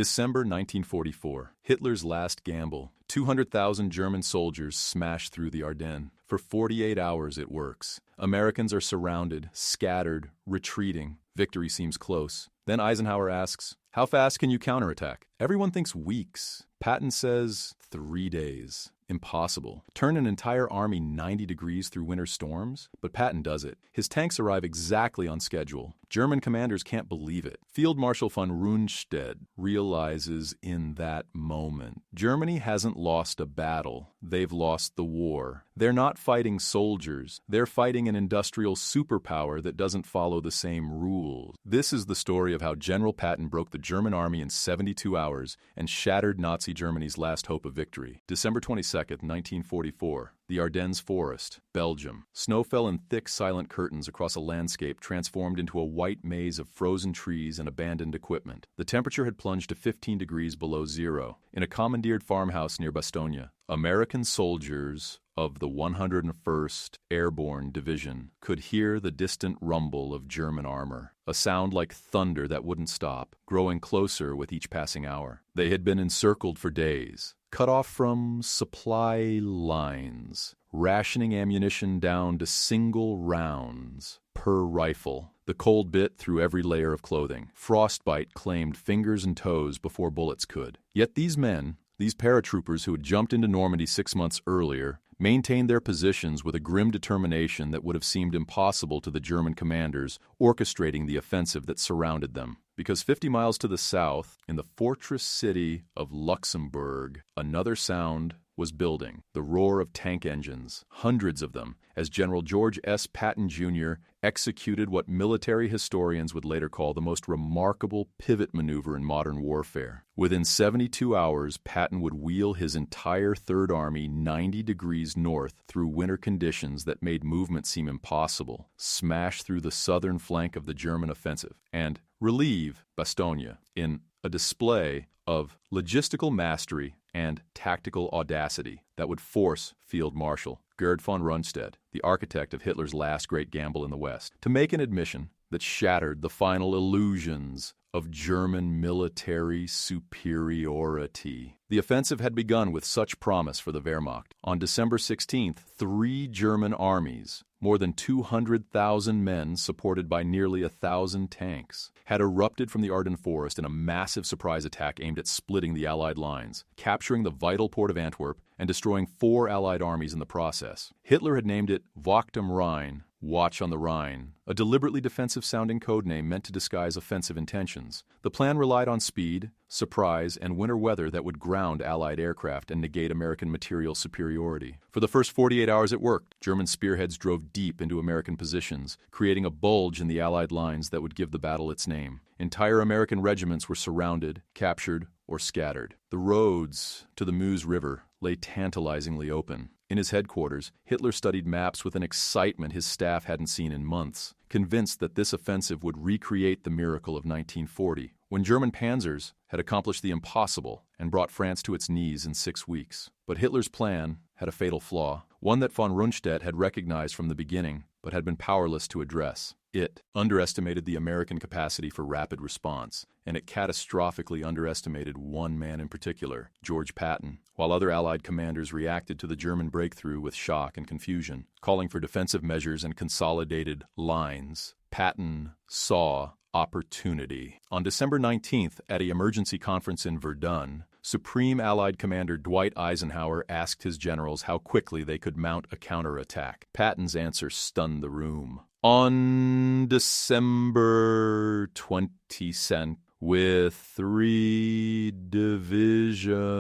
December 1944. Hitler's last gamble. 200,000 German soldiers smash through the Ardennes. For 48 hours it works. Americans are surrounded, scattered, retreating. Victory seems close. Then Eisenhower asks, "How fast can you counterattack?" Everyone thinks weeks. Patton says 3 days. Impossible. Turn an entire army 90 degrees through winter storms? But Patton does it. His tanks arrive exactly on schedule. German commanders can't believe it. Field Marshal von Rundstedt realizes in that moment, Germany hasn't lost a battle. They've lost the war. They're not fighting soldiers. They're fighting an industrial superpower that doesn't follow the same rules. This is the story of how General Patton broke the German army in 72 hours and shattered Nazi Germany's last hope of victory. December 22nd, 1944. The Ardennes Forest, Belgium. Snow fell in thick, silent curtains across a landscape transformed into a white maze of frozen trees and abandoned equipment. The temperature had plunged to 15 degrees below zero. In a commandeered farmhouse near Bastogne, American soldiers of the 101st Airborne Division could hear the distant rumble of German armor, a sound like thunder that wouldn't stop, growing closer with each passing hour. They had been encircled for days, cut off from supply lines, rationing ammunition down to single rounds per rifle. The cold bit through every layer of clothing. Frostbite claimed fingers and toes before bullets could. Yet these men, these paratroopers who had jumped into Normandy 6 months earlier, maintained their positions with a grim determination that would have seemed impossible to the German commanders orchestrating the offensive that surrounded them. Because 50 miles to the south, in the fortress city of Luxembourg, another sound was building, the roar of tank engines, hundreds of them, as General George S. Patton Jr. executed what military historians would later call the most remarkable pivot maneuver in modern warfare. Within 72 hours, Patton would wheel his entire Third Army 90 degrees north through winter conditions that made movement seem impossible, smash through the southern flank of the German offensive, and relieve Bastogne in a display of logistical mastery and tactical audacity that would force Field Marshal Gerd von Rundstedt, the architect of Hitler's last great gamble in the West, to make an admission that shattered the final illusions of German military superiority. The offensive had begun with such promise for the Wehrmacht. On December 16th, 3 German armies, more than 200,000 men supported by nearly 1,000 tanks, had erupted from the Ardennes forest in a massive surprise attack aimed at splitting the Allied lines, capturing the vital port of Antwerp, and destroying 4 Allied armies in the process. Hitler had named it Wacht am Rhein, Watch on the Rhine, a deliberately defensive-sounding code name meant to disguise offensive intentions. The plan relied on speed, surprise, and winter weather that would ground Allied aircraft and negate American material superiority. For the first 48 hours it worked. German spearheads drove deep into American positions, creating a bulge in the Allied lines that would give the battle its name. Entire American regiments were surrounded, captured, or scattered. The roads to the Meuse River lay tantalizingly open. In his headquarters, Hitler studied maps with an excitement his staff hadn't seen in months, convinced that this offensive would recreate the miracle of 1940, when German panzers had accomplished the impossible and brought France to its knees in 6 weeks. But Hitler's plan had a fatal flaw, one that von Rundstedt had recognized from the beginning, but had been powerless to address. It underestimated the American capacity for rapid response, and it catastrophically underestimated one man in particular, George Patton. While other Allied commanders reacted to the German breakthrough with shock and confusion, calling for defensive measures and consolidated lines, Patton saw opportunity. On December 19th, at an emergency conference in Verdun, Supreme Allied Commander Dwight Eisenhower asked his generals how quickly they could mount a counterattack. Patton's answer stunned the room. On December 22nd, with 3 divisions.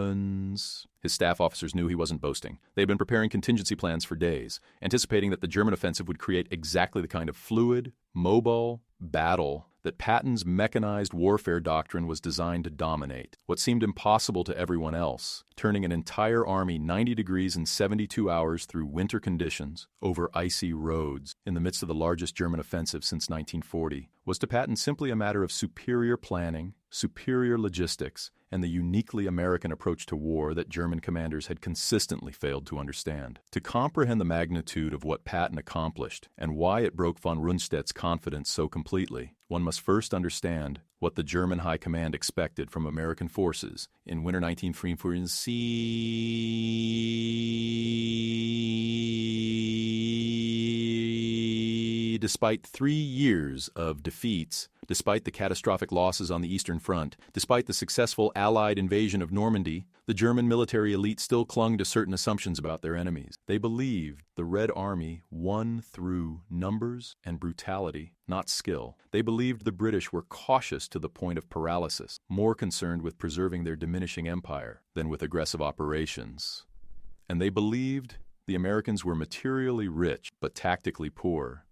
His staff officers knew he wasn't boasting. They had been preparing contingency plans for days, anticipating that the German offensive would create exactly the kind of fluid, mobile battle that Patton's mechanized warfare doctrine was designed to dominate. What seemed impossible to everyone else, turning an entire army 90 degrees in 72 hours through winter conditions over icy roads in the midst of the largest German offensive since 1940, was to Patton simply a matter of superior planning, superior logistics, and the uniquely American approach to war that German commanders had consistently failed to understand. To comprehend the magnitude of what Patton accomplished and why it broke von Rundstedt's confidence so completely, one must first understand what the German High Command expected from American forces in winter 1944. Despite 3 years of defeats, despite the catastrophic losses on the Eastern Front, despite the successful Allied invasion of Normandy, the German military elite still clung to certain assumptions about their enemies. They believed the Red Army won through numbers and brutality, not skill. They believed the British were cautious to the point of paralysis, more concerned with preserving their diminishing empire than with aggressive operations. And they believed the Americans were materially rich but tactically poor,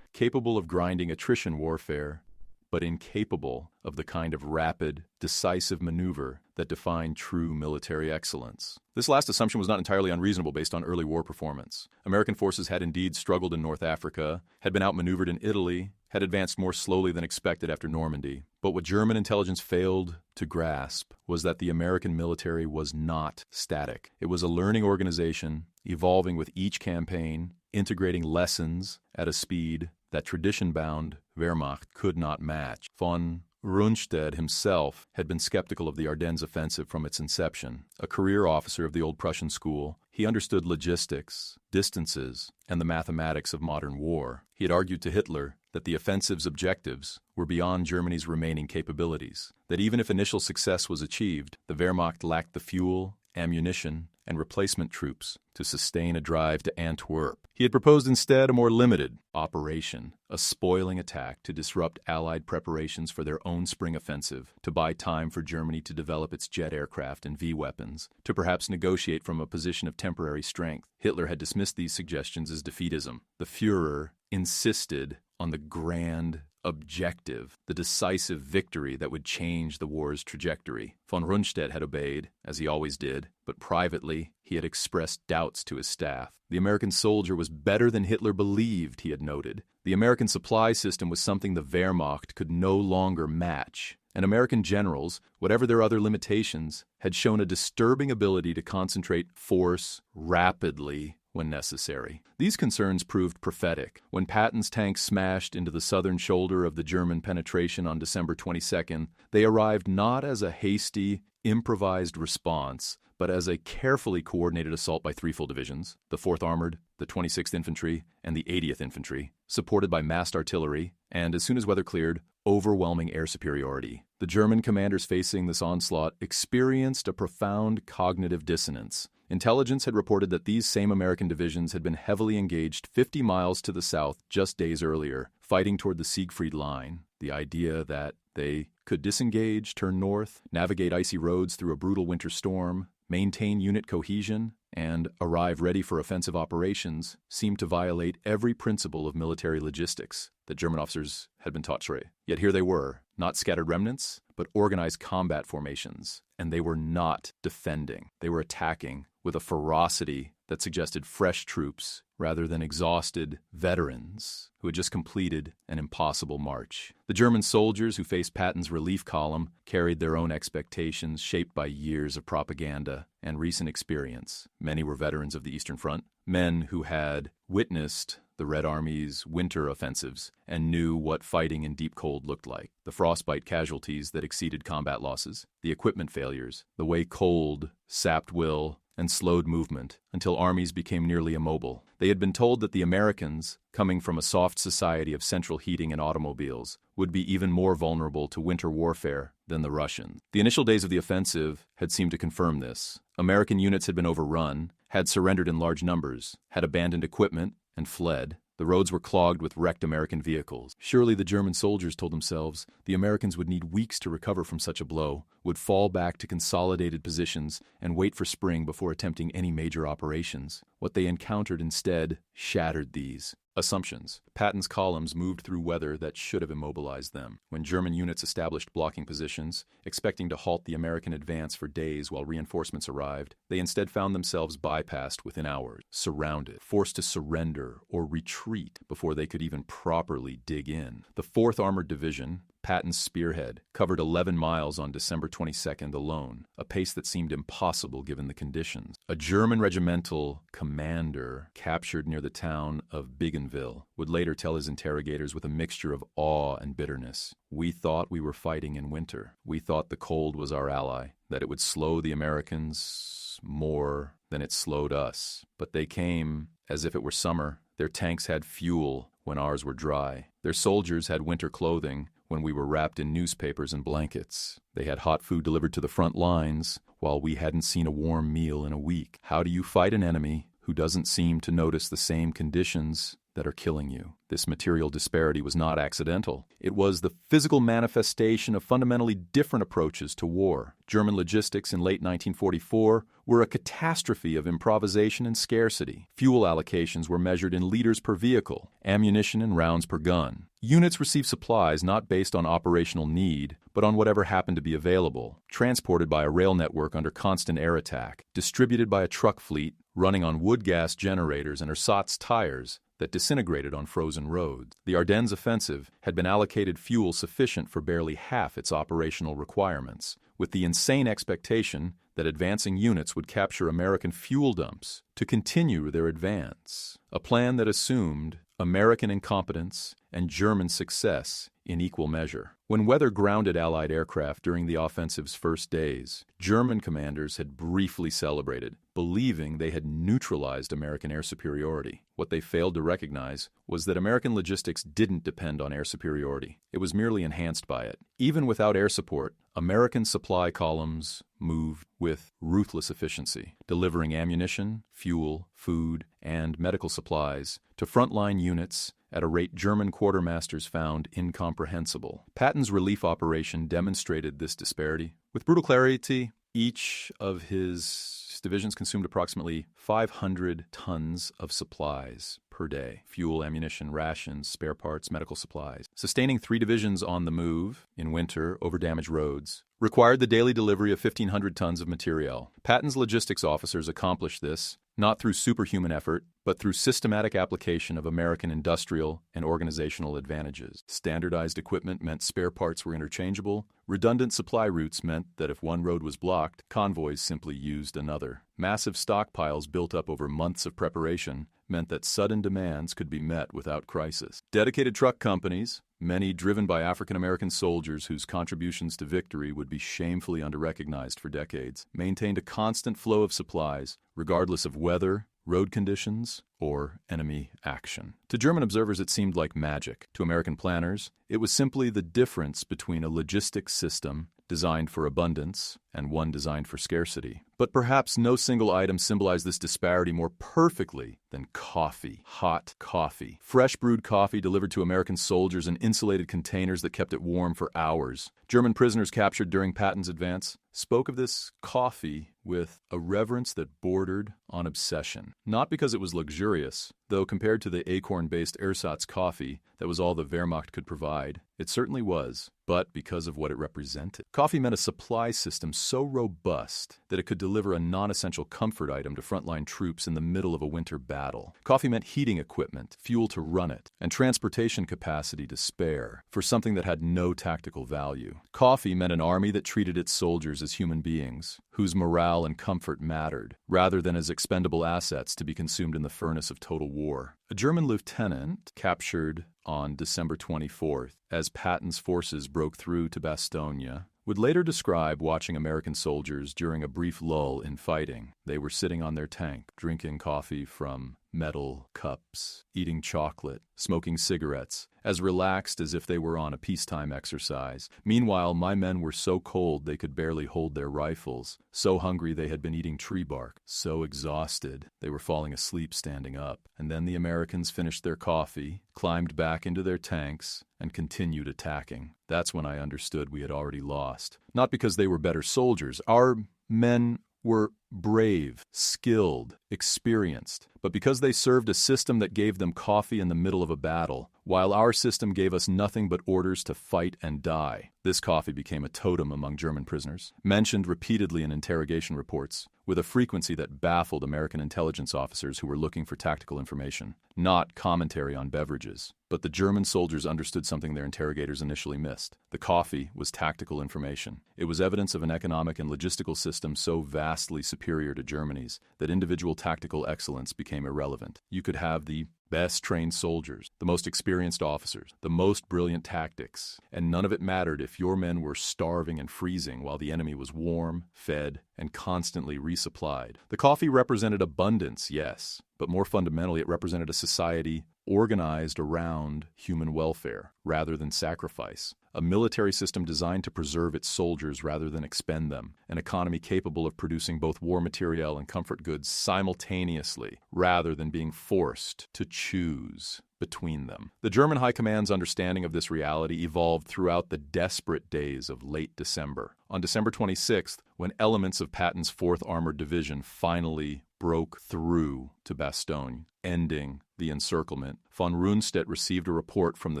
capable of grinding attrition warfare, but incapable of the kind of rapid, decisive maneuver that defined true military excellence. This last assumption was not entirely unreasonable based on early war performance. American forces had indeed struggled in North Africa, had been outmaneuvered in Italy, had advanced more slowly than expected after Normandy. But what German intelligence failed to grasp was that the American military was not static. It was a learning organization, evolving with each campaign, integrating lessons at a speed that tradition-bound Wehrmacht could not match. Von Rundstedt himself had been skeptical of the Ardennes offensive from its inception. A career officer of the old Prussian school, he understood logistics, distances, and the mathematics of modern war. He had argued to Hitler that the offensive's objectives were beyond Germany's remaining capabilities, that even if initial success was achieved, the Wehrmacht lacked the fuel, ammunition, and replacement troops to sustain a drive to Antwerp. He had proposed instead a more limited operation, a spoiling attack to disrupt Allied preparations for their own spring offensive, to buy time for Germany to develop its jet aircraft and V-weapons, to perhaps negotiate from a position of temporary strength. Hitler had dismissed these suggestions as defeatism. The Führer insisted on the grand objective, the decisive victory that would change the war's trajectory. Von Rundstedt had obeyed, as he always did, but privately he had expressed doubts to his staff. The American soldier was better than Hitler believed, he had noted. The American supply system was something the Wehrmacht could no longer match. And American generals, whatever their other limitations, had shown a disturbing ability to concentrate force rapidly when necessary. These concerns proved prophetic. When Patton's tanks smashed into the southern shoulder of the German penetration on December 22nd, they arrived not as a hasty, improvised response, but as a carefully coordinated assault by 3 full divisions, the 4th Armored, the 26th Infantry, and the 80th Infantry, supported by massed artillery, and, as soon as weather cleared, overwhelming air superiority. The German commanders facing this onslaught experienced a profound cognitive dissonance. Intelligence had reported that these same American divisions had been heavily engaged 50 miles to the south just days earlier, fighting toward the Siegfried Line. The idea that they could disengage, turn north, navigate icy roads through a brutal winter storm, maintain unit cohesion, and arrive ready for offensive operations seemed to violate every principle of military logistics that German officers had been taught. Yet here they were, not scattered remnants, but organized combat formations, and they were not defending. They were attacking with a ferocity that suggested fresh troops rather than exhausted veterans who had just completed an impossible march. The German soldiers who faced Patton's relief column carried their own expectations shaped by years of propaganda and recent experience. Many were veterans of the Eastern Front, men who had witnessed the Red Army's winter offensives and knew what fighting in deep cold looked like. The frostbite casualties that exceeded combat losses, the equipment failures, the way cold sapped will and slowed movement until armies became nearly immobile. They had been told that the Americans, coming from a soft society of central heating and automobiles, would be even more vulnerable to winter warfare than the Russians. The initial days of the offensive had seemed to confirm this. American units had been overrun, had surrendered in large numbers, had abandoned equipment, and fled. The roads were clogged with wrecked American vehicles. Surely the German soldiers told themselves the Americans would need weeks to recover from such a blow, would fall back to consolidated positions, and wait for spring before attempting any major operations. What they encountered instead shattered these assumptions. Patton's columns moved through weather that should have immobilized them. When German units established blocking positions, expecting to halt the American advance for days while reinforcements arrived, they instead found themselves bypassed within hours, surrounded, forced to surrender or retreat before they could even properly dig in. The 4th Armored Division, Patton's spearhead, covered 11 miles on December 22nd alone, a pace that seemed impossible given the conditions. A German regimental commander captured near the town of Bougainville would later tell his interrogators with a mixture of awe and bitterness, "We thought we were fighting in winter. We thought the cold was our ally, that it would slow the Americans more than it slowed us. But they came as if it were summer. Their tanks had fuel when ours were dry. Their soldiers had winter clothing when we were wrapped in newspapers and blankets. They had hot food delivered to the front lines while we hadn't seen a warm meal in a week. How do you fight an enemy who doesn't seem to notice the same conditions that are killing you?" This material disparity was not accidental. It was the physical manifestation of fundamentally different approaches to war. German logistics in late 1944 were a catastrophe of improvisation and scarcity. Fuel allocations were measured in liters per vehicle, ammunition in rounds per gun. Units received supplies not based on operational need, but on whatever happened to be available, transported by a rail network under constant air attack, distributed by a truck fleet running on wood gas generators and ersatz tires that disintegrated on frozen roads. The Ardennes offensive had been allocated fuel sufficient for barely half its operational requirements, with the insane expectation that advancing units would capture American fuel dumps to continue their advance, a plan that assumed American incompetence and German success in equal measure. When weather grounded Allied aircraft during the offensive's first days, German commanders had briefly celebrated, believing they had neutralized American air superiority. What they failed to recognize was that American logistics didn't depend on air superiority. It was merely enhanced by it. Even without air support, American supply columns moved with ruthless efficiency, delivering ammunition, fuel, food, and medical supplies to frontline units at a rate German quartermasters found incomprehensible. Patton's relief operation demonstrated this disparity. With brutal clarity, each of his divisions consumed approximately 500 tons of supplies per day: fuel, ammunition, rations, spare parts, medical supplies. Sustaining 3 divisions on the move in winter over damaged roads required the daily delivery of 1,500 tons of materiel. Patton's logistics officers accomplished this not through superhuman effort, but through systematic application of American industrial and organizational advantages. Standardized equipment meant spare parts were interchangeable. Redundant supply routes meant that if one road was blocked, convoys simply used another. Massive stockpiles built up over months of preparation meant that sudden demands could be met without crisis. Dedicated truck companies, many driven by African-American soldiers whose contributions to victory would be shamefully underrecognized for decades, maintained a constant flow of supplies, regardless of weather, road conditions, or enemy action. To German observers, it seemed like magic. To American planners, it was simply the difference between a logistics system designed for abundance and one designed for scarcity. But perhaps no single item symbolized this disparity more perfectly than coffee. Hot coffee. Fresh brewed coffee delivered to American soldiers in insulated containers that kept it warm for hours. German prisoners captured during Patton's advance spoke of this coffee with a reverence that bordered on obsession. Not because it was luxurious, though compared to the acorn-based ersatz coffee that was all the Wehrmacht could provide, it certainly was, but because of what it represented. Coffee meant a supply system so robust that it could deliver a non-essential comfort item to frontline troops in the middle of a winter battle. Coffee meant heating equipment, fuel to run it, and transportation capacity to spare for something that had no tactical value. Coffee meant an army that treated its soldiers as human beings, whose morale and comfort mattered, rather than as expendable assets to be consumed in the furnace of total war. A German lieutenant captured on December 24th, as Patton's forces broke through to Bastogne, would later describe watching American soldiers during a brief lull in fighting. They were sitting on their tank, drinking coffee from metal cups, eating chocolate, smoking cigarettes, as relaxed as if they were on a peacetime exercise. Meanwhile, my men were so cold they could barely hold their rifles, so hungry they had been eating tree bark, so exhausted they were falling asleep standing up. And then the Americans finished their coffee, climbed back into their tanks, and continued attacking. That's when I understood we had already lost. Not because they were better soldiers. Our men were brave, skilled, experienced. But because they served a system that gave them coffee in the middle of a battle, while our system gave us nothing but orders to fight and die, this coffee became a totem among German prisoners, mentioned repeatedly in interrogation reports, with a frequency that baffled American intelligence officers who were looking for tactical information, not commentary on beverages. But the German soldiers understood something their interrogators initially missed. The coffee was tactical information. It was evidence of an economic and logistical system so vastly superior to Germany's that individual tactical excellence became irrelevant. You could have the best trained soldiers, the most experienced officers, the most brilliant tactics, and none of it mattered if your men were starving and freezing while the enemy was warm, fed, and constantly resupplied. The coffee represented abundance, yes, but more fundamentally it represented a society organized around human welfare rather than sacrifice, a military system designed to preserve its soldiers rather than expend them, an economy capable of producing both war materiel and comfort goods simultaneously rather than being forced to choose between them. The German High Command's understanding of this reality evolved throughout the desperate days of late December. On December 26th, when elements of Patton's 4th Armored Division finally broke through to Bastogne, ending the encirclement, von Rundstedt received a report from the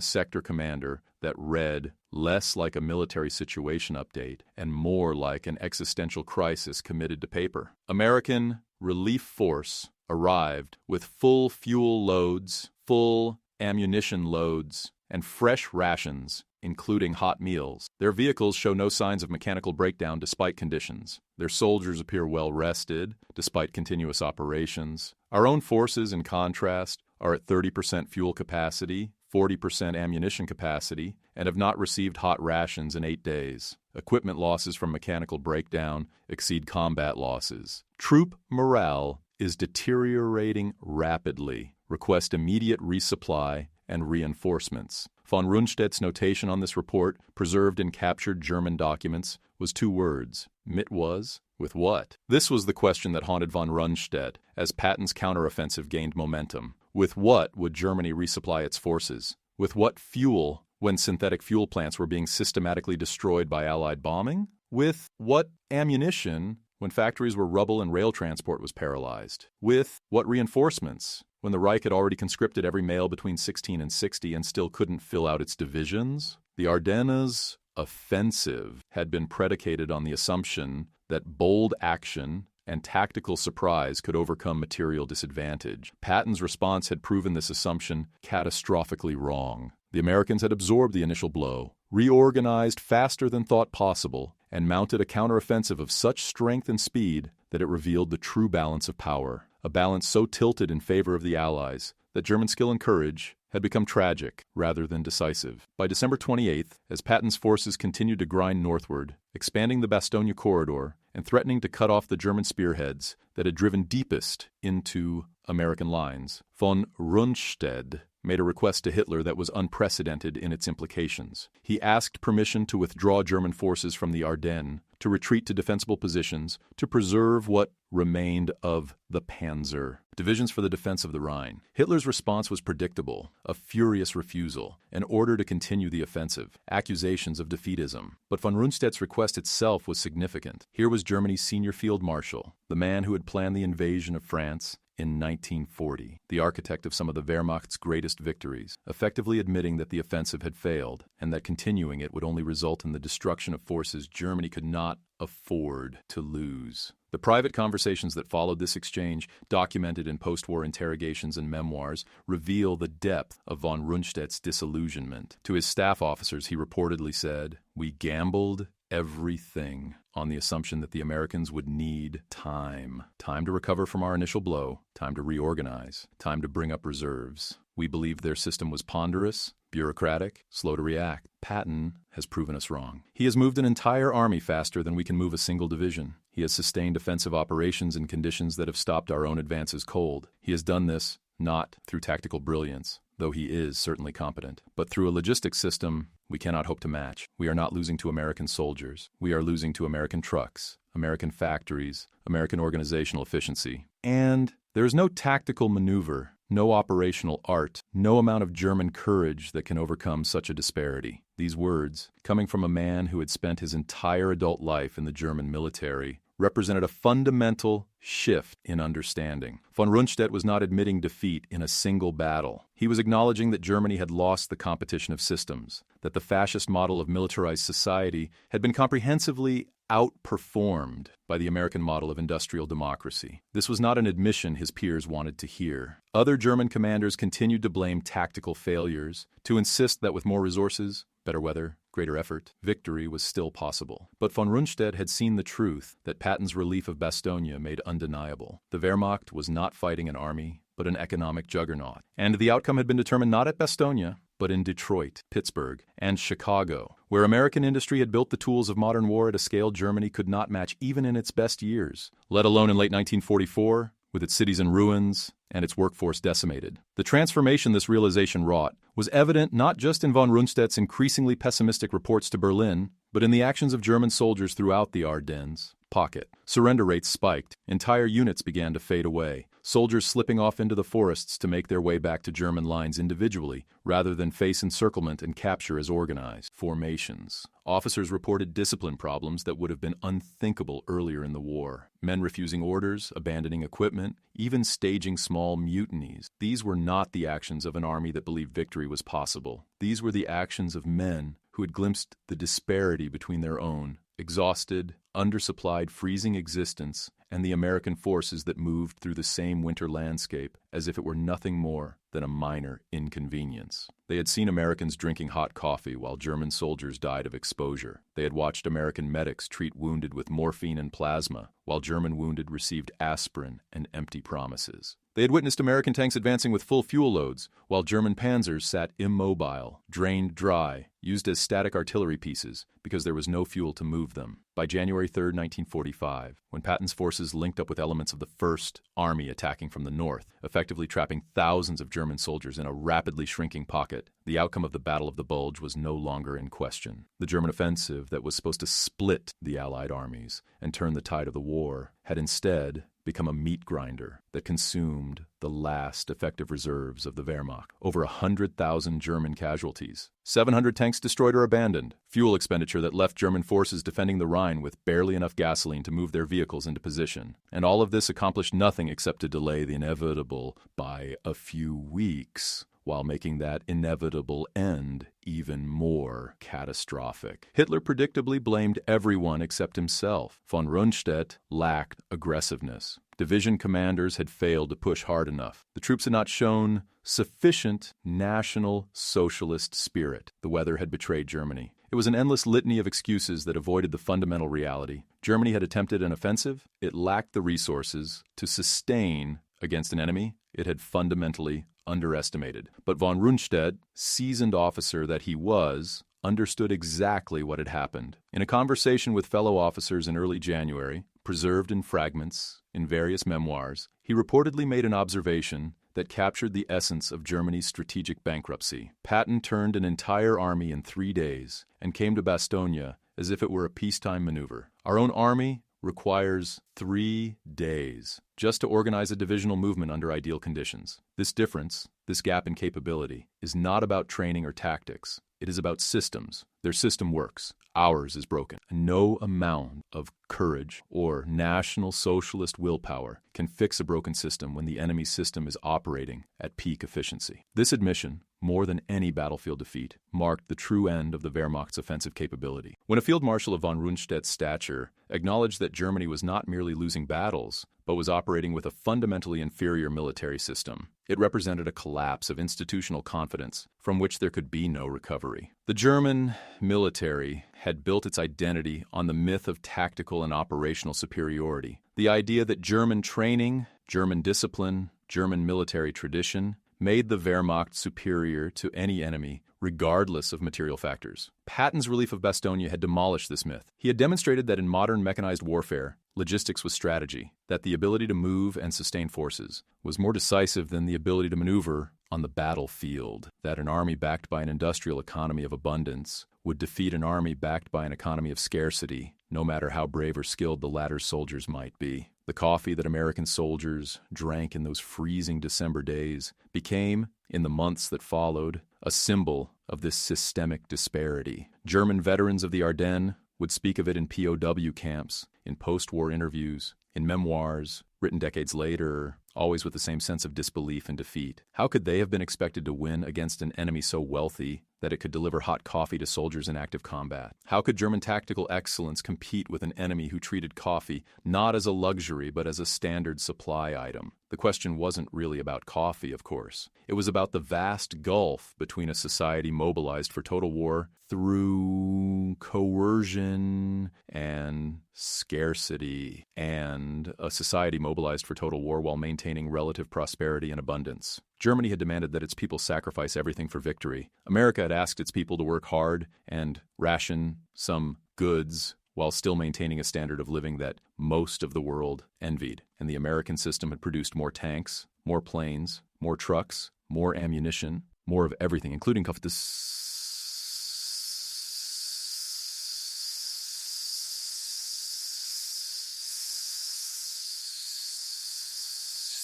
sector commander that read less like a military situation update and more like an existential crisis committed to paper. American relief force arrived with full fuel loads, full ammunition loads, and fresh rations, including hot meals. Their vehicles show no signs of mechanical breakdown despite conditions. Their soldiers appear well rested despite continuous operations. Our own forces, in contrast, are at 30% fuel capacity, 40% ammunition capacity, and have not received hot rations in 8 days. Equipment losses from mechanical breakdown exceed combat losses. Troop morale is deteriorating rapidly. Request immediate resupply and reinforcements. Von Rundstedt's notation on this report, preserved in captured German documents, was 2 words. Mit was? With what? This was the question that haunted von Rundstedt as Patton's counteroffensive gained momentum. With what would Germany resupply its forces? With what fuel when synthetic fuel plants were being systematically destroyed by Allied bombing? With what ammunition when factories were rubble and rail transport was paralyzed? With what reinforcements when the Reich had already conscripted every male between 16 and 60 and still couldn't fill out its divisions? The Ardennes offensive had been predicated on the assumption that bold action and tactical surprise could overcome material disadvantage. Patton's response had proven this assumption catastrophically wrong. The Americans had absorbed the initial blow, reorganized faster than thought possible, and mounted a counteroffensive of such strength and speed that it revealed the true balance of power, a balance so tilted in favor of the Allies that German skill and courage had become tragic rather than decisive. By December 28th, as Patton's forces continued to grind northward, expanding the Bastogne corridor and threatening to cut off the German spearheads that had driven deepest into American lines, von Rundstedt made a request to Hitler that was unprecedented in its implications. He asked permission to withdraw German forces from the Ardennes, to retreat to defensible positions, to preserve what remained of the Panzer, divisions for the defense of the Rhine. Hitler's response was predictable, a furious refusal, an order to continue the offensive, accusations of defeatism. But von Rundstedt's request itself was significant. Here was Germany's senior field marshal, the man who had planned the invasion of France in 1940, the architect of some of the Wehrmacht's greatest victories, effectively admitting that the offensive had failed and that continuing it would only result in the destruction of forces Germany could not afford to lose. The private conversations that followed this exchange, documented in post-war interrogations and memoirs, reveal the depth of von Rundstedt's disillusionment. To his staff officers, he reportedly said, "We gambled everything on the assumption that the Americans would need time. Time to recover from our initial blow, time to reorganize, time to bring up reserves. We believed their system was ponderous, bureaucratic, slow to react. Patton has proven us wrong. He has moved an entire army faster than we can move a single division. He has sustained offensive operations in conditions that have stopped our own advances cold. He has done this not through tactical brilliance, though he is certainly competent, but through a logistics system we cannot hope to match. We are not losing to American soldiers. We are losing to American trucks, American factories, American organizational efficiency. And there is no tactical maneuver, no operational art, no amount of German courage that can overcome such a disparity." These words, coming from a man who had spent his entire adult life in the German military, represented a fundamental shift in understanding. Von Rundstedt was not admitting defeat in a single battle. He was acknowledging that Germany had lost the competition of systems, that the fascist model of militarized society had been comprehensively outperformed by the American model of industrial democracy. This was not an admission his peers wanted to hear. Other German commanders continued to blame tactical failures, to insist that with more resources, better weather, greater effort, victory was still possible. But von Rundstedt had seen the truth that Patton's relief of Bastogne made undeniable. The Wehrmacht was not fighting an army, but an economic juggernaut. And the outcome had been determined not at Bastogne, but in Detroit, Pittsburgh, and Chicago, where American industry had built the tools of modern war at a scale Germany could not match even in its best years, let alone in late 1944, with its cities in ruins and its workforce decimated. The transformation this realization wrought was evident not just in von Rundstedt's increasingly pessimistic reports to Berlin, but in the actions of German soldiers throughout the Ardennes pocket. Surrender rates spiked. Entire units began to fade away, soldiers slipping off into the forests to make their way back to German lines individually, rather than face encirclement and capture as organized formations. Officers reported discipline problems that would have been unthinkable earlier in the war. Men refusing orders, abandoning equipment, even staging small mutinies. These were not the actions of an army that believed victory was possible. These were the actions of men who had glimpsed the disparity between their own exhausted, undersupplied, freezing existence and the American forces that moved through the same winter landscape as if it were nothing more than a minor inconvenience. They had seen Americans drinking hot coffee while German soldiers died of exposure. They had watched American medics treat wounded with morphine and plasma, while German wounded received aspirin and empty promises. They had witnessed American tanks advancing with full fuel loads, while German panzers sat immobile, drained dry, used as static artillery pieces because there was no fuel to move them. By January 3, 1945, when Patton's forces linked up with elements of the First Army attacking from the north, effectively trapping thousands of German soldiers in a rapidly shrinking pocket, the outcome of the Battle of the Bulge was no longer in question. The German offensive that was supposed to split the Allied armies and turn the tide of the war had instead become a meat grinder that consumed the last effective reserves of the Wehrmacht. Over 100,000 German casualties. 700 tanks destroyed or abandoned. Fuel expenditure that left German forces defending the Rhine with barely enough gasoline to move their vehicles into position. And all of this accomplished nothing except to delay the inevitable by a few weeks, while making that inevitable end even more catastrophic. Hitler predictably blamed everyone except himself. Von Rundstedt lacked aggressiveness. Division commanders had failed to push hard enough. The troops had not shown sufficient National Socialist spirit. The weather had betrayed Germany. It was an endless litany of excuses that avoided the fundamental reality. Germany had attempted an offensive. It lacked the resources to sustain against an enemy it had fundamentally underestimated. But von Rundstedt, seasoned officer that he was, understood exactly what had happened. In a conversation with fellow officers in early January, preserved in fragments in various memoirs, he reportedly made an observation that captured the essence of Germany's strategic bankruptcy. Patton turned an entire army in 3 days and came to Bastogne as if it were a peacetime maneuver. Our own army requires 3 days just to organize a divisional movement under ideal conditions. This difference, this gap in capability, is not about training or tactics. It is about systems. Their system works. Ours is broken. No amount of courage or National Socialist willpower can fix a broken system when the enemy's system is operating at peak efficiency. This admission, more than any battlefield defeat, marked the true end of the Wehrmacht's offensive capability. When a field marshal of von Rundstedt's stature acknowledged that Germany was not merely losing battles, but was operating with a fundamentally inferior military system, it represented a collapse of institutional confidence from which there could be no recovery. The German military had built its identity on the myth of tactical and operational superiority. The idea that German training, German discipline, German military tradition made the Wehrmacht superior to any enemy, regardless of material factors. Patton's relief of Bastogne had demolished this myth. He had demonstrated that in modern mechanized warfare, logistics was strategy, that the ability to move and sustain forces was more decisive than the ability to maneuver on the battlefield, that an army backed by an industrial economy of abundance would defeat an army backed by an economy of scarcity, no matter how brave or skilled the latter's soldiers might be. The coffee that American soldiers drank in those freezing December days became, in the months that followed, a symbol of this systemic disparity. German veterans of the Ardennes would speak of it in POW camps in post-war interviews, in memoirs, written decades later, always with the same sense of disbelief and defeat. How could they have been expected to win against an enemy so wealthy that it could deliver hot coffee to soldiers in active combat? How could German tactical excellence compete with an enemy who treated coffee not as a luxury but as a standard supply item? The question wasn't really about coffee, of course. It was about the vast gulf between a society mobilized for total war through coercion and scarcity, and a society mobilized for total war while maintaining relative prosperity and abundance. Germany had demanded that its people sacrifice everything for victory. America had asked its people to work hard and ration some goods while still maintaining a standard of living that most of the world envied. And the American system had produced more tanks, more planes, more trucks, more ammunition, more of everything, including coffee. This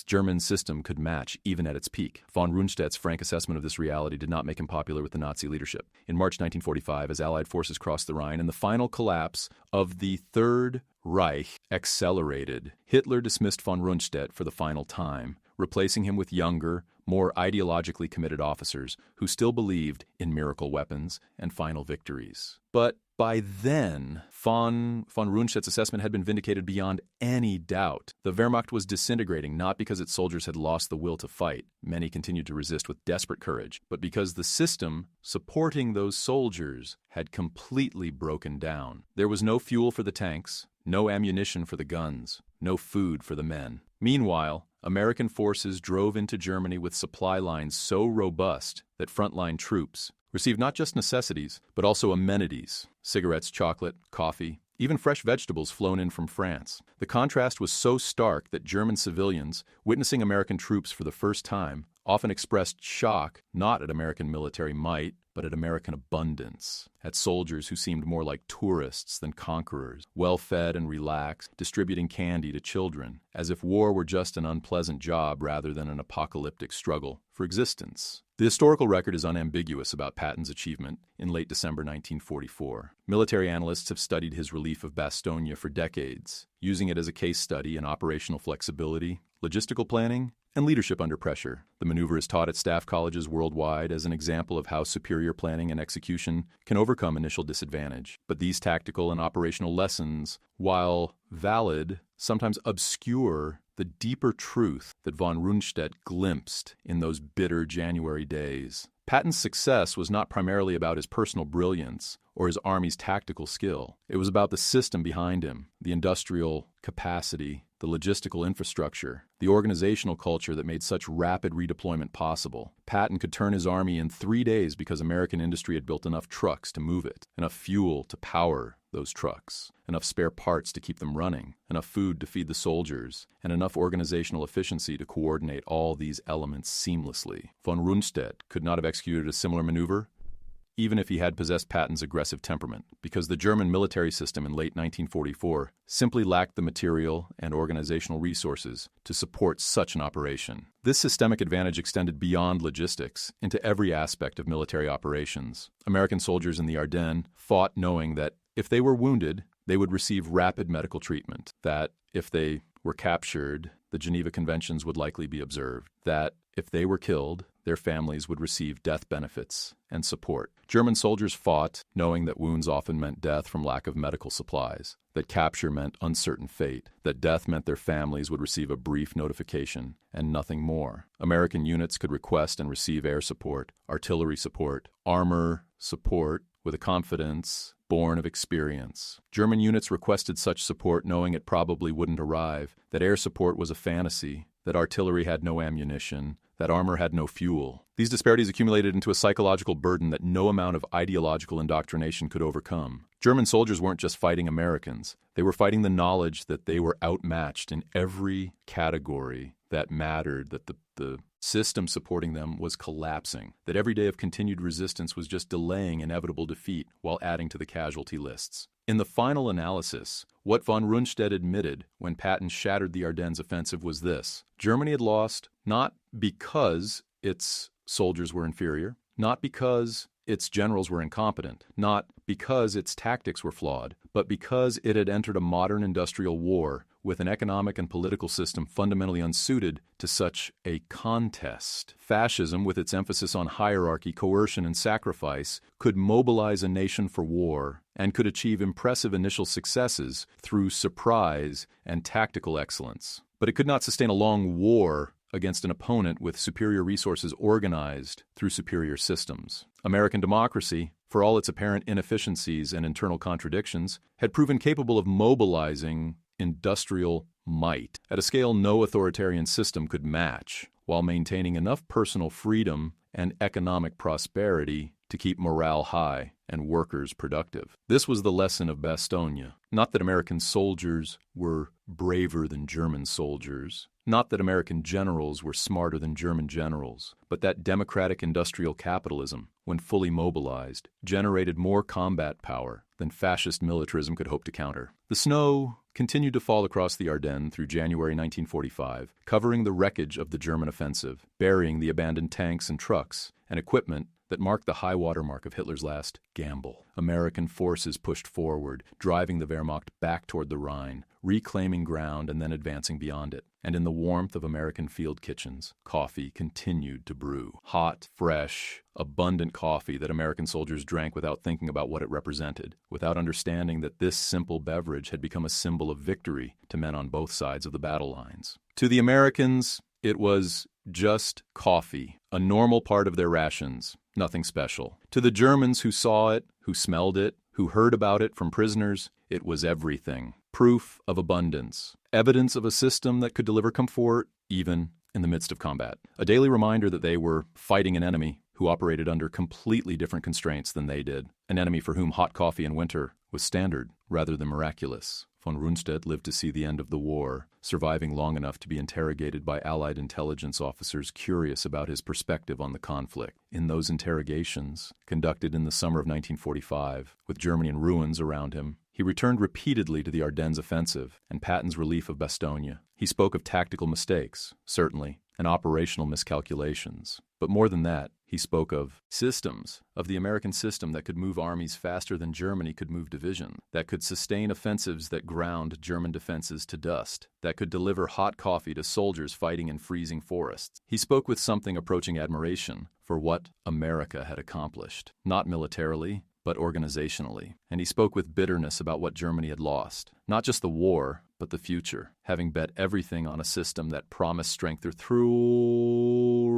German system could match even at its peak. Von Rundstedt's frank assessment of this reality did not make him popular with the Nazi leadership. In March 1945, as Allied forces crossed the Rhine and the final collapse of the Third Reich accelerated, Hitler dismissed von Rundstedt for the final time, replacing him with younger, more ideologically committed officers who still believed in miracle weapons and final victories. But by then, von Rundstedt's assessment had been vindicated beyond any doubt. The Wehrmacht was disintegrating not because its soldiers had lost the will to fight. Many continued to resist with desperate courage, but because the system supporting those soldiers had completely broken down. There was no fuel for the tanks, no ammunition for the guns, no food for the men. Meanwhile, American forces drove into Germany with supply lines so robust that frontline troops received not just necessities, but also amenities: cigarettes, chocolate, coffee, even fresh vegetables flown in from France. The contrast was so stark that German civilians, witnessing American troops for the first time, often expressed shock not at American military might, but at American abundance, at soldiers who seemed more like tourists than conquerors, well-fed and relaxed, distributing candy to children, as if war were just an unpleasant job rather than an apocalyptic struggle for existence. The historical record is unambiguous about Patton's achievement in late December 1944. Military analysts have studied his relief of Bastogne for decades, using it as a case study in operational flexibility, logistical planning, and leadership under pressure. The maneuver is taught at staff colleges worldwide as an example of how superior planning and execution can overcome initial disadvantage. But these tactical and operational lessons, while valid, sometimes obscure the deeper truth that von Rundstedt glimpsed in those bitter January days. Patton's success was not primarily about his personal brilliance or his army's tactical skill. It was about the system behind him, the industrial capacity, the logistical infrastructure, the organizational culture that made such rapid redeployment possible. Patton could turn his army in 3 days because American industry had built enough trucks to move it, enough fuel to power those trucks, enough spare parts to keep them running, enough food to feed the soldiers, and enough organizational efficiency to coordinate all these elements seamlessly. Von Rundstedt could not have executed a similar maneuver, even if he had possessed Patton's aggressive temperament, because the German military system in late 1944 simply lacked the material and organizational resources to support such an operation. This systemic advantage extended beyond logistics into every aspect of military operations. American soldiers in the Ardennes fought knowing that if they were wounded, they would receive rapid medical treatment, that if they were captured, the Geneva Conventions would likely be observed, that if they were killed, their families would receive death benefits and support. German soldiers fought knowing that wounds often meant death from lack of medical supplies, that capture meant uncertain fate, that death meant their families would receive a brief notification and nothing more. American units could request and receive air support, artillery support, armor support with a confidence born of experience. German units requested such support knowing it probably wouldn't arrive, that air support was a fantasy, that artillery had no ammunition, that armor had no fuel. These disparities accumulated into a psychological burden that no amount of ideological indoctrination could overcome. German soldiers weren't just fighting Americans. They were fighting the knowledge that they were outmatched in every category that mattered, that the system supporting them was collapsing, that every day of continued resistance was just delaying inevitable defeat while adding to the casualty lists. In the final analysis, what von Rundstedt admitted when Patton shattered the Ardennes offensive was this: Germany had lost not because its soldiers were inferior, not because its generals were incompetent, not because its tactics were flawed, but because it had entered a modern industrial war with an economic and political system fundamentally unsuited to such a contest. Fascism, with its emphasis on hierarchy, coercion, and sacrifice, could mobilize a nation for war and could achieve impressive initial successes through surprise and tactical excellence. But it could not sustain a long war against an opponent with superior resources organized through superior systems. American democracy, for all its apparent inefficiencies and internal contradictions, had proven capable of mobilizing industrial might at a scale no authoritarian system could match, while maintaining enough personal freedom and economic prosperity to keep morale high and workers productive. This was the lesson of Bastogne. Not that American soldiers were braver than German soldiers, not that American generals were smarter than German generals, but that democratic industrial capitalism, when fully mobilized, generated more combat power than fascist militarism could hope to counter. The snow continued to fall across the Ardennes through January 1945, covering the wreckage of the German offensive, burying the abandoned tanks and trucks and equipment that marked the high water mark of Hitler's last gamble. American forces pushed forward, driving the Wehrmacht back toward the Rhine, reclaiming ground and then advancing beyond it. And in the warmth of American field kitchens, coffee continued to brew. Hot, fresh, abundant coffee that American soldiers drank without thinking about what it represented, without understanding that this simple beverage had become a symbol of victory to men on both sides of the battle lines. To the Americans, it was just coffee, a normal part of their rations, nothing special. To the Germans who saw it, who smelled it, who heard about it from prisoners, it was everything. Proof of abundance, evidence of a system that could deliver comfort even in the midst of combat. A daily reminder that they were fighting an enemy who operated under completely different constraints than they did, an enemy for whom hot coffee in winter was standard rather than miraculous. Von Rundstedt lived to see the end of the war, surviving long enough to be interrogated by Allied intelligence officers curious about his perspective on the conflict. In those interrogations, conducted in the summer of 1945, with Germany in ruins around him, he returned repeatedly to the Ardennes offensive and Patton's relief of Bastogne. He spoke of tactical mistakes, certainly, and operational miscalculations. But more than that, he spoke of systems, of the American system that could move armies faster than Germany could move divisions, that could sustain offensives that ground German defenses to dust, that could deliver hot coffee to soldiers fighting in freezing forests. He spoke with something approaching admiration for what America had accomplished, not militarily, but organizationally. And he spoke with bitterness about what Germany had lost, not just the war, but the future, having bet everything on a system that promised strength through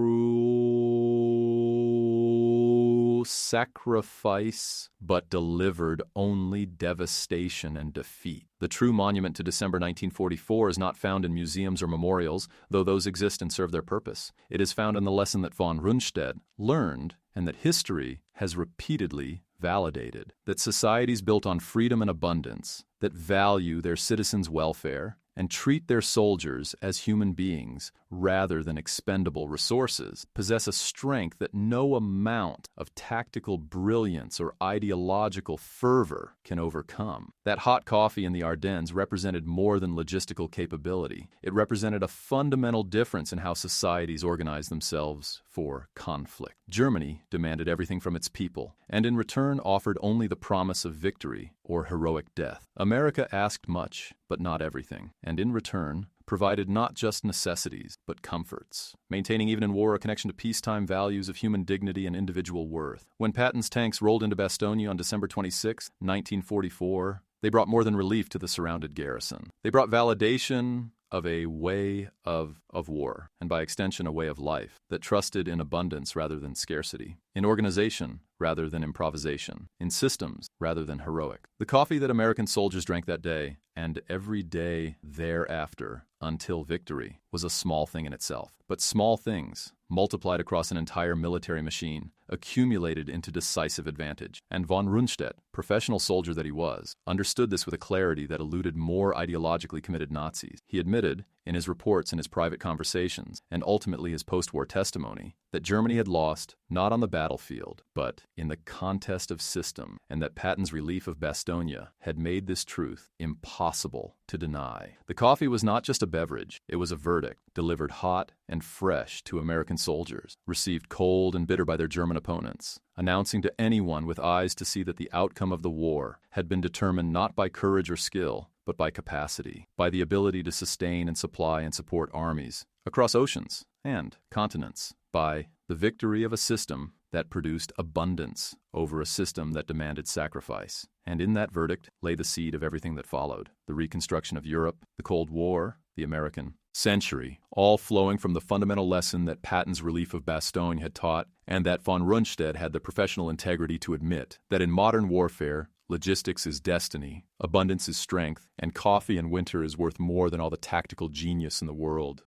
sacrifice, but delivered only devastation and defeat. The true monument to December 1944 is not found in museums or memorials, though those exist and serve their purpose. It is found in the lesson that von Rundstedt learned and that history has repeatedly validated, that societies built on freedom and abundance, that value their citizens' welfare, and treat their soldiers as human beings rather than expendable resources, possess a strength that no amount of tactical brilliance or ideological fervor can overcome. That hot coffee in the Ardennes represented more than logistical capability. It represented a fundamental difference in how societies organize themselves for conflict. Germany demanded everything from its people, and in return offered only the promise of victory or heroic death. America asked much, but not everything, and in return provided not just necessities, but comforts, maintaining even in war a connection to peacetime values of human dignity and individual worth. When Patton's tanks rolled into Bastogne on December 26, 1944, they brought more than relief to the surrounded garrison. They brought validation of a way of war, and by extension a way of life, that trusted in abundance rather than scarcity, in organization rather than improvisation, in systems rather than heroic. The coffee that American soldiers drank that day, and every day thereafter until victory, was a small thing in itself. But small things, multiplied across an entire military machine, accumulated into decisive advantage. And von Rundstedt, professional soldier that he was, understood this with a clarity that eluded more ideologically committed Nazis. He admitted, in his reports and his private conversations, and ultimately his post-war testimony, that Germany had lost not on the battlefield, but in the contest of system, and that Patton's relief of Bastogne had made this truth impossible to deny. The coffee was not just a beverage, it was a verdict, delivered hot and fresh to American soldiers, received cold and bitter by their German opponents, announcing to anyone with eyes to see that the outcome of the war had been determined not by courage or skill, but by capacity, by the ability to sustain and supply and support armies across oceans and continents, by the victory of a system that produced abundance over a system that demanded sacrifice. And in that verdict lay the seed of everything that followed: the reconstruction of Europe, the Cold War, the American century, all flowing from the fundamental lesson that Patton's relief of Bastogne had taught, and that von Rundstedt had the professional integrity to admit, that in modern warfare, logistics is destiny, abundance is strength, and coffee in winter is worth more than all the tactical genius in the world.